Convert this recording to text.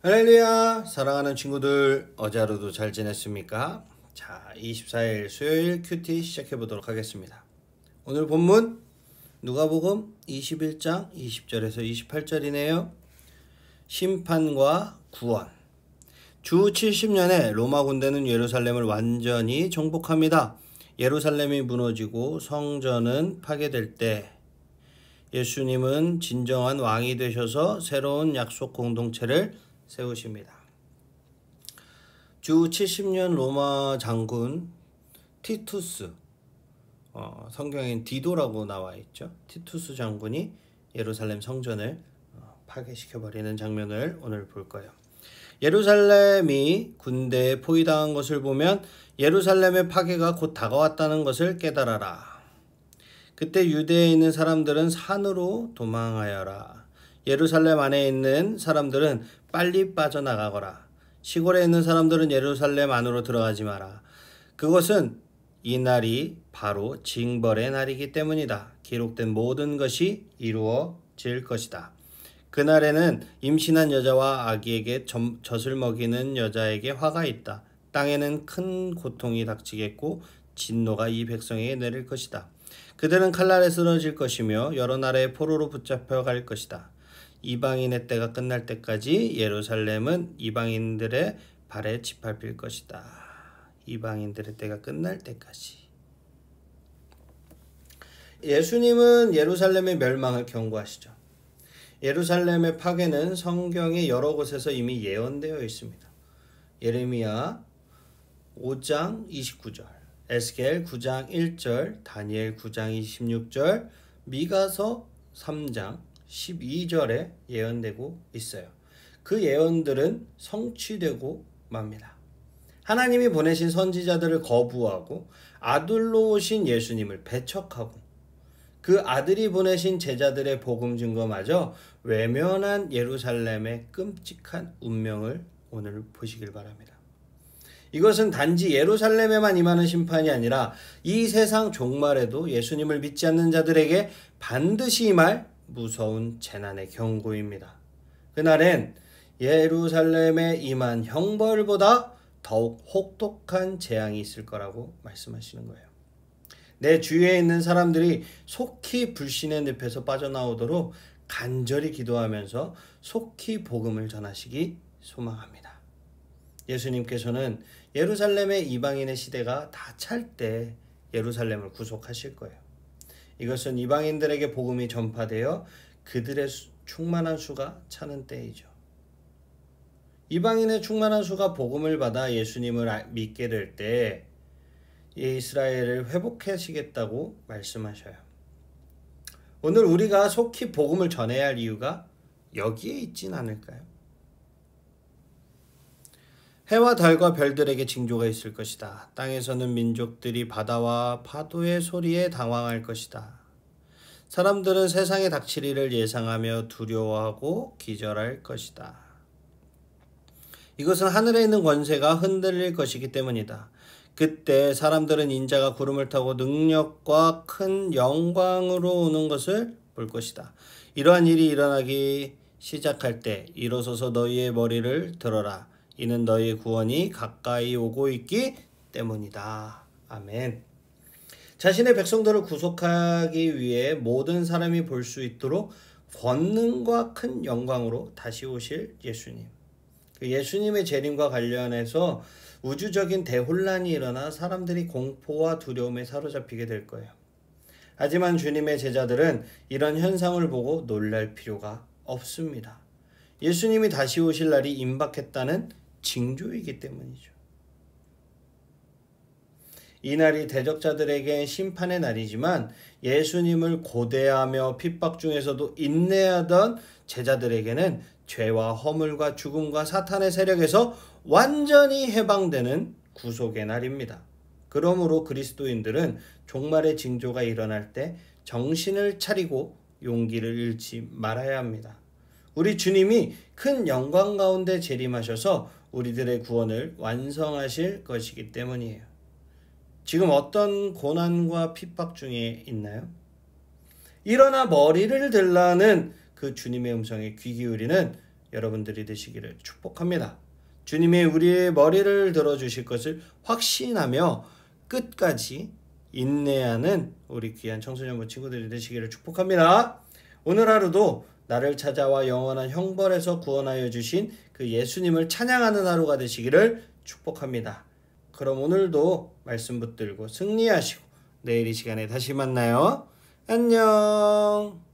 할렐루야, 사랑하는 친구들, 어제 하루도 잘 지냈습니까? 자, 24일 수요일 큐티 시작해 보도록 하겠습니다. 오늘 본문 누가복음 21장 20절에서 28절이네요. 심판과 구원. 주 70년에 로마 군대는 예루살렘을 완전히 정복합니다. 예루살렘이 무너지고 성전은 파괴될 때 예수님은 진정한 왕이 되셔서 새로운 약속 공동체를 세우십니다. 주 70년 로마 장군 티투스, 성경엔 디도라고 나와 있죠. 티투스 장군이 예루살렘 성전을 파괴시켜버리는 장면을 오늘 볼 거예요. 예루살렘이 군대에 포위당한 것을 보면 예루살렘의 파괴가 곧 다가왔다는 것을 깨달아라. 그때 유대에 있는 사람들은 산으로 도망하여라. 예루살렘 안에 있는 사람들은 빨리 빠져나가거라. 시골에 있는 사람들은 예루살렘 안으로 들어가지 마라. 그것은 이 날이 바로 징벌의 날이기 때문이다. 기록된 모든 것이 이루어질 것이다. 그날에는 임신한 여자와 아기에게 젖을 먹이는 여자에게 화가 있다. 땅에는 큰 고통이 닥치겠고 진노가 이 백성에게 내릴 것이다. 그들은 칼날에 쓰러질 것이며 여러 나라의 포로로 붙잡혀 갈 것이다. 이방인의 때가 끝날 때까지 예루살렘은 이방인들의 발에 짓밟힐 것이다. 이방인들의 때가 끝날 때까지. 예수님은 예루살렘의 멸망을 경고하시죠. 예루살렘의 파괴는 성경의 여러 곳에서 이미 예언되어 있습니다. 예레미야 5장 29절, 에스겔 9장 1절, 다니엘 9장 26절, 미가서 3장 12절에 예언되고 있어요. 그 예언들은 성취되고 맙니다. 하나님이 보내신 선지자들을 거부하고 아들로 오신 예수님을 배척하고 그 아들이 보내신 제자들의 복음 증거마저 외면한 예루살렘의 끔찍한 운명을 오늘 보시길 바랍니다. 이것은 단지 예루살렘에만 임하는 심판이 아니라 이 세상 종말에도 예수님을 믿지 않는 자들에게 반드시 임할 무서운 재난의 경고입니다. 그날엔 예루살렘에 임한 형벌보다 더욱 혹독한 재앙이 있을 거라고 말씀하시는 거예요. 내 주위에 있는 사람들이 속히 불신의 늪에서 빠져나오도록 간절히 기도하면서 속히 복음을 전하시기 소망합니다. 예수님께서는 예루살렘의 이방인의 시대가 다 찰 때 예루살렘을 구속하실 거예요. 이것은 이방인들에게 복음이 전파되어 그들의 충만한 수가 차는 때이죠. 이방인의 충만한 수가 복음을 받아 예수님을 믿게 될 때 이스라엘을 회복하시겠다고 말씀하셔요. 오늘 우리가 속히 복음을 전해야 할 이유가 여기에 있진 않을까요? 해와 달과 별들에게 징조가 있을 것이다. 땅에서는 민족들이 바다와 파도의 소리에 당황할 것이다. 사람들은 세상에 닥칠 일을 예상하며 두려워하고 기절할 것이다. 이것은 하늘에 있는 권세가 흔들릴 것이기 때문이다. 그때 사람들은 인자가 구름을 타고 능력과 큰 영광으로 오는 것을 볼 것이다. 이러한 일이 일어나기 시작할 때 일어서서 너희의 머리를 들어라. 이는 너희의 구원이 가까이 오고 있기 때문이다. 아멘. 자신의 백성들을 구속하기 위해 모든 사람이 볼 수 있도록 권능과 큰 영광으로 다시 오실 예수님. 그 예수님의 재림과 관련해서 우주적인 대혼란이 일어나 사람들이 공포와 두려움에 사로잡히게 될 거예요. 하지만 주님의 제자들은 이런 현상을 보고 놀랄 필요가 없습니다. 예수님이 다시 오실 날이 임박했다는 징조이기 때문이죠. 이 날이 대적자들에게 심판의 날이지만 예수님을 고대하며 핍박 중에서도 인내하던 제자들에게는 죄와 허물과 죽음과 사탄의 세력에서 완전히 해방되는 구속의 날입니다. 그러므로 그리스도인들은 종말의 징조가 일어날 때 정신을 차리고 용기를 잃지 말아야 합니다. 우리 주님이 큰 영광 가운데 재림하셔서 우리들의 구원을 완성하실 것이기 때문이에요. 지금 어떤 고난과 핍박 중에 있나요? 일어나 머리를 들라는 그 주님의 음성에 귀 기울이는 여러분들이 되시기를 축복합니다. 주님이 우리의 머리를 들어주실 것을 확신하며 끝까지 인내하는 우리 귀한 청소년부 친구들이 되시기를 축복합니다. 오늘 하루도 나를 찾아와 영원한 형벌에서 구원하여 주신 그 예수님을 찬양하는 하루가 되시기를 축복합니다. 그럼 오늘도 말씀 붙들고 승리하시고 내일 이 시간에 다시 만나요. 안녕.